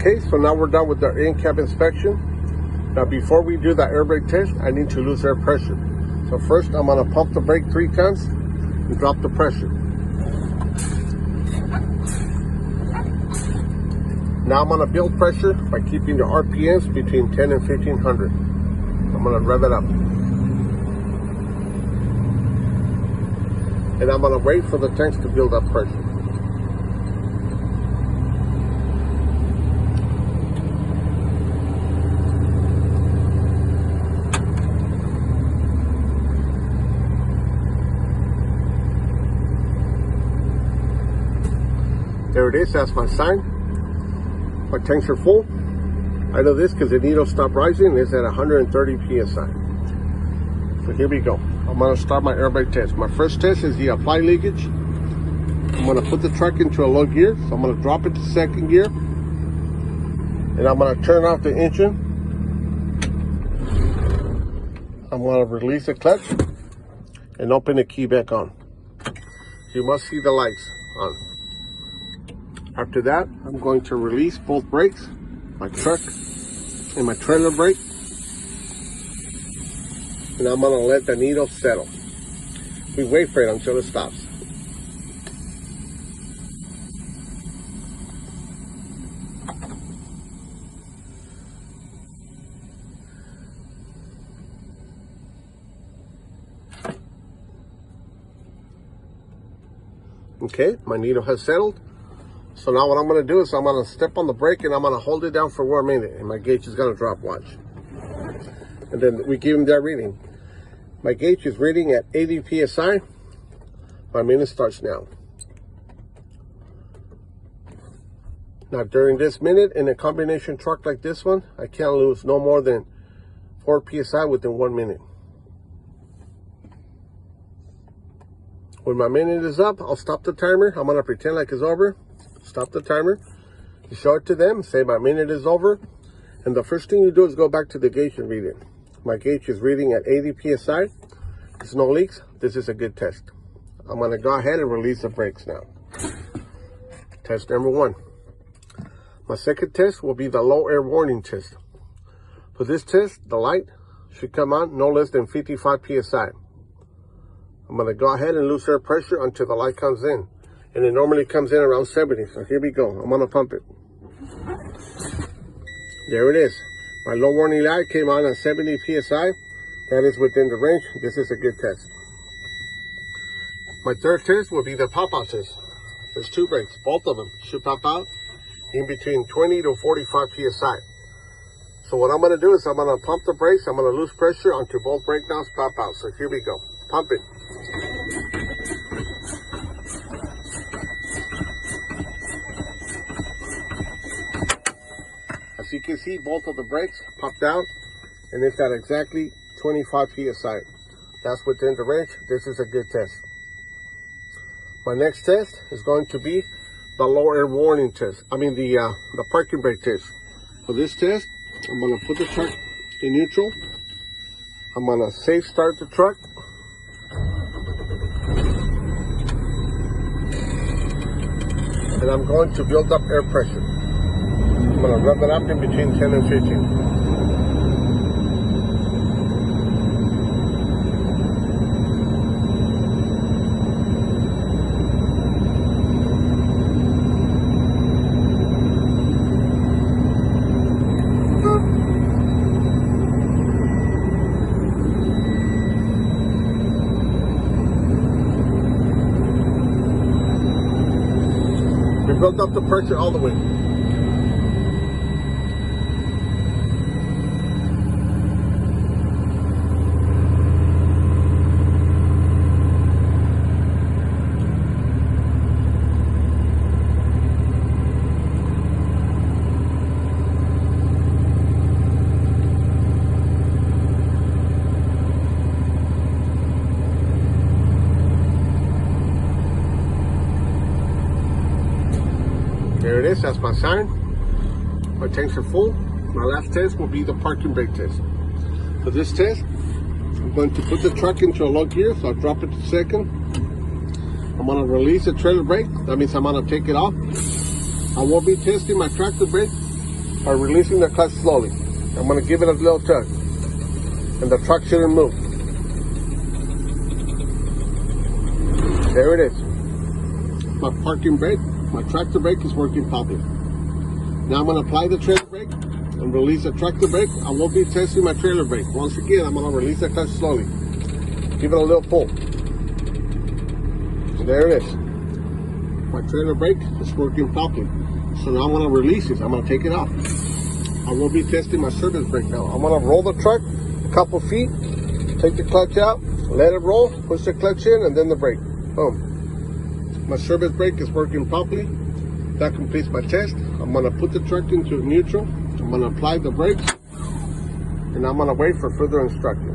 Okay, so now we're done with our in-cab inspection. Now before we do the air brake test, I need to lose air pressure. So first I'm gonna pump the brake 3 times and drop the pressure. Now I'm gonna build pressure by keeping the RPMs between 10 and 1500. I'm gonna rev it up. And I'm gonna wait for the tanks to build up pressure. There it is, that's my sign. My tanks are full. I know this because the needle stopped rising. It's at 130 psi. So here we go. I'm gonna start my air brake test. My first test is the apply leakage. I'm gonna put the truck into a low gear. So I'm gonna drop it to 2nd gear. And I'm gonna turn off the engine. I'm gonna release the clutch and open the key back on. You must see the lights on. After that, I'm going to release both brakes, my truck and my trailer brake. And I'm gonna let the needle settle. We wait for it until it stops. Okay, my needle has settled. So now what I'm going to do is I'm going to step on the brake and I'm going to hold it down for 1 minute and my gauge is going to drop, watch. And then we give them that reading. My gauge is reading at 80 psi. My minute starts now. Now during this minute in a combination truck like this one, I can't lose no more than 4 psi within 1 minute. When my minute is up, I'll stop the timer. I'm going to pretend like it's over. Stop the timer, you show it to them, say my minute is over, and the first thing you do is go back to the gauge and read it. My gauge is reading at 80 psi. There's no leaks. This is a good test. I'm going to go ahead and release the brakes now. Test number 1. My second test will be the low air warning test. For this test, the light should come on no less than 55 psi. I'm going to go ahead and lose air pressure until the light comes in. And it normally comes in around 70. So here we go. I'm gonna pump it. There it is. My low warning light came on at 70 psi. That is within the range. This is a good test. My third test will be the pop-out test. There's 2 brakes. Both of them should pop out in between 20 to 45 psi. So what I'm gonna do is I'm gonna pump the brakes. I'm gonna lose pressure until both brake knobs pop out. So here we go. Pump it. As you can see, both of the brakes popped out and it's at exactly 25 psi. That's within the range. This is a good test. My next test is going to be the low air warning test. I mean the parking brake test. For this test, I'm going to put the truck in neutral. I'm going to safe start the truck. And I'm going to build up air pressure. I'm going to rev it up in between 10 and 15. We built up the pressure all the way. There it is, that's my sign. My tanks are full. My last test will be the parking brake test. For this test, I'm going to put the truck into a low gear, so I'll drop it to 2nd. I'm going to release the trailer brake. That means I'm going to take it off. I won't be testing my tractor brake by releasing the clutch slowly. I'm going to give it a little tug, and the truck shouldn't move. There it is. My parking brake, my tractor brake is working properly. Now I'm going to apply the trailer brake and release the tractor brake. I won't be testing my trailer brake. Once again, I'm going to release the clutch slowly. Give it a little pull. There it is. My trailer brake is working properly. So now I'm going to release it. I'm going to take it off. I will be testing my service brake now. I'm going to roll the truck a couple feet, take the clutch out, let it roll, push the clutch in, and then the brake. Boom. My service brake is working properly. That completes my test. I'm going to put the truck into neutral. I'm going to apply the brakes, and I'm going to wait for further instructions.